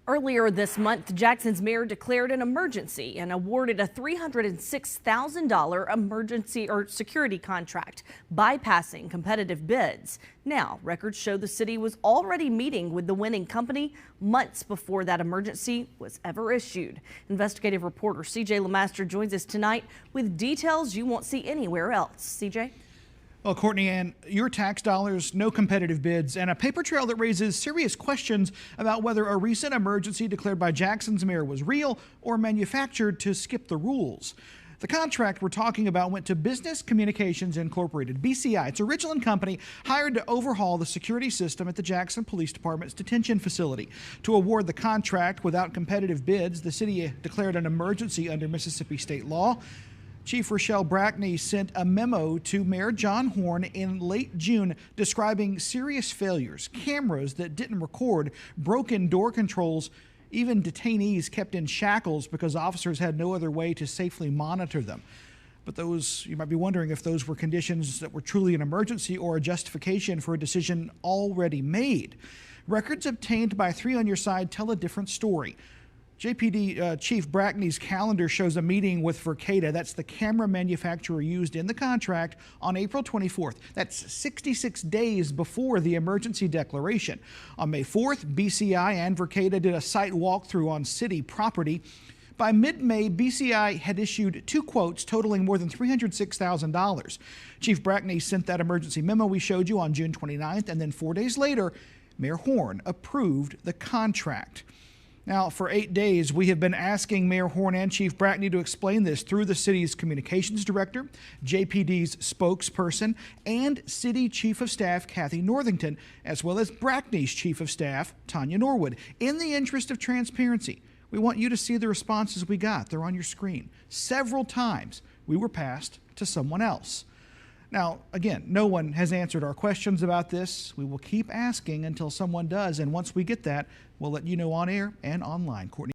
Earlier this month, Jackson's mayor declared an emergency and awarded a $306,000 emergency or security contract, bypassing competitive bids. Now, records show the city was already meeting with the winning company months before that emergency was ever issued. Investigative reporter CJ Lemaster joins us tonight with details you won't see anywhere else. CJ? Well, Courtney Ann, your tax dollars, no competitive bids, and a paper trail that raises serious questions about whether a recent emergency declared by Jackson's mayor was real or manufactured to skip the rules. The contract we're talking about went to Business Communications Incorporated, BCI. It's a Richland company hired to overhaul the security system at the Jackson Police Department's detention facility. To award the contract without competitive bids, the city declared an emergency under Mississippi state law. Chief Rochelle Brackney sent a memo to Mayor John Horn in late June describing serious failures, cameras that didn't record, broken door controls, even detainees kept in shackles because officers had no other way to safely monitor them. But those, you might be wondering if those were conditions that were truly an emergency or a justification for a decision already made. Records obtained by Three on Your Side tell a different story. JPD Chief Brackney's calendar shows a meeting with Verkada, that's the camera manufacturer used in the contract, on April 24th. That's 66 days before the emergency declaration. On May 4th, BCI and Verkada did a site walkthrough on city property. By mid-May, BCI had issued 2 quotes totaling more than $306,000. Chief Brackney sent that emergency memo we showed you on June 29th, and then 4 days later, Mayor Horn approved the contract. Now, for 8 days, we have been asking Mayor Horn and Chief Brackney to explain this through the city's communications director, JPD's spokesperson, and City Chief of Staff Kathy Northington, as well as Brackney's Chief of Staff Tanya Norwood. In the interest of transparency, we want you to see the responses we got. They're on your screen. Several times, we were passed to someone else. Now, again, no one has answered our questions about this. We will keep asking until someone does, and once we get that, we'll let you know on air and online. Courtney.